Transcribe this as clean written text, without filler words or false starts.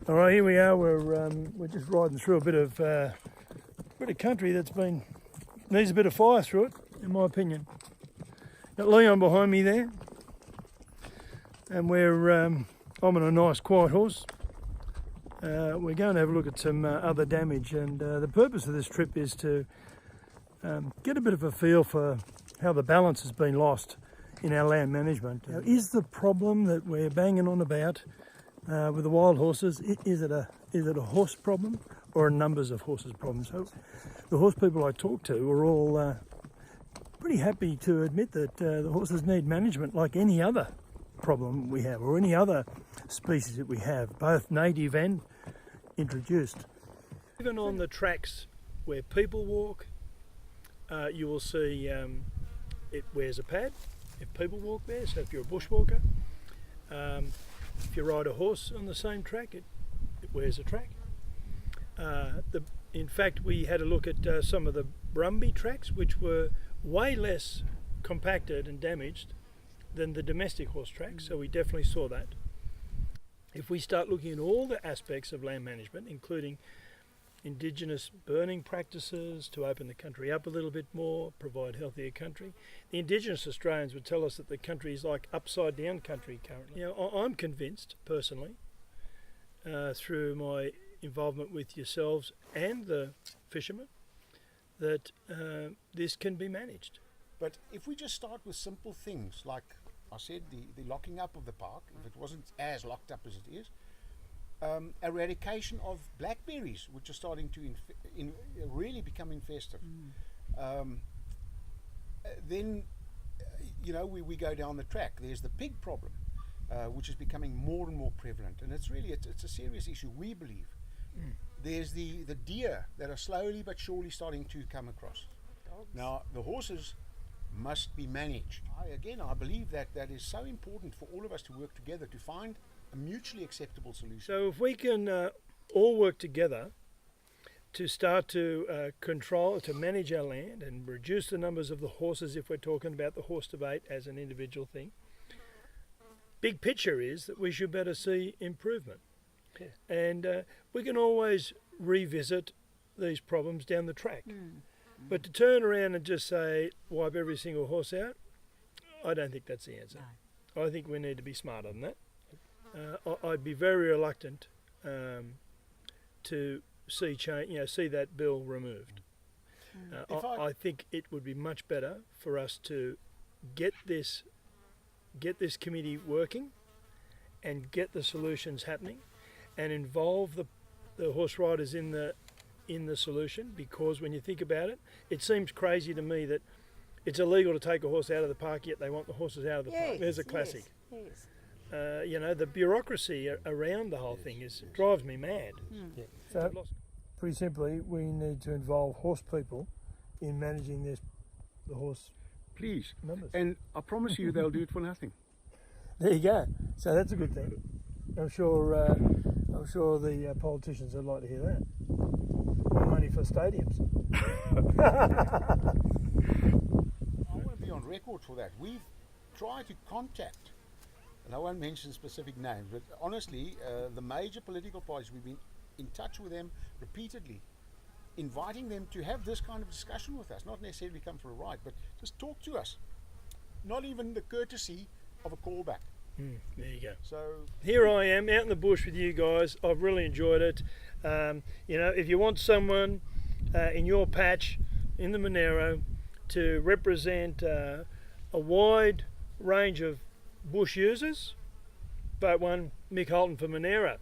All right, here we are. We're just riding through a bit of country that's needs a bit of fire through it, in my opinion. Got Leon behind me there, and I'm on a nice quiet horse. We're going to have a look at some other damage, and the purpose of this trip is to get a bit of a feel for how the balance has been lost in our land management. Is the problem that we're banging on about with the wild horses, is it a horse problem or a numbers of horses problem? So the horse people I talk to are all pretty happy to admit that the horses need management like any other problem we have, or any other species that we have, both native and introduced. Even on the tracks where people walk, you will see it wears a pad if people walk there. So if you're a bushwalker, if you ride a horse on the same track, it wears a track. In fact, we had a look at some of the Brumby tracks, which were way less compacted and damaged than the domestic horse tracks, so we definitely saw that. If we start looking at all the aspects of land management, including indigenous burning practices to open the country up a little bit more, provide healthier country, the indigenous Australians would tell us that the country is like upside down country currently. You know, I'm convinced personally, through my involvement with yourselves and the fishermen, that this can be managed. But if we just start with simple things, like I said, the locking up of the park, if it wasn't as locked up as it is, eradication of blackberries, which are starting to really become infested. Then, you know, we go down the track. There's the pig problem, which is becoming more and more prevalent, and it's a serious issue, we believe. There's the deer that are slowly but surely starting to come across. Now, the horses must be managed. I believe that is so important for all of us to work together to find a mutually acceptable solution. So if we can all work together to start to manage our land and reduce the numbers of the horses, if we're talking about the horse debate as an individual thing, big picture is that we should better see improvement. Yeah. And we can always revisit these problems down the track. But to turn around and just say, wipe every single horse out, I don't think that's the answer. No. I think we need to be smarter than that. I'd be very reluctant to see that bill removed. I think it would be much better for us to get this committee working and get the solutions happening, and involve the horse riders in the solution, because when you think about it, it seems crazy to me that it's illegal to take a horse out of the park, yet they want the horses out of the park. There's a classic. Yes. You know, the bureaucracy around the whole thing drives me mad. Yeah. So, pretty simply, we need to involve horse people in managing the horse. Please. Numbers. And I promise you they'll do it for nothing. There you go. So that's a good thing. I'm sure the politicians would like to hear that. More money for stadiums. I want to be on record for that. We've tried to contact, and I won't mention specific names, but honestly, the major political parties, we've been in touch with them repeatedly, inviting them to have this kind of discussion with us, not necessarily come for a ride, but just talk to us. Not even the courtesy of a callback. There you go. So here I am out in the bush with you guys. I've really enjoyed it. You know, if you want someone in your patch in the Monero to represent a wide range of bush users, vote one Mick Holton for Monero.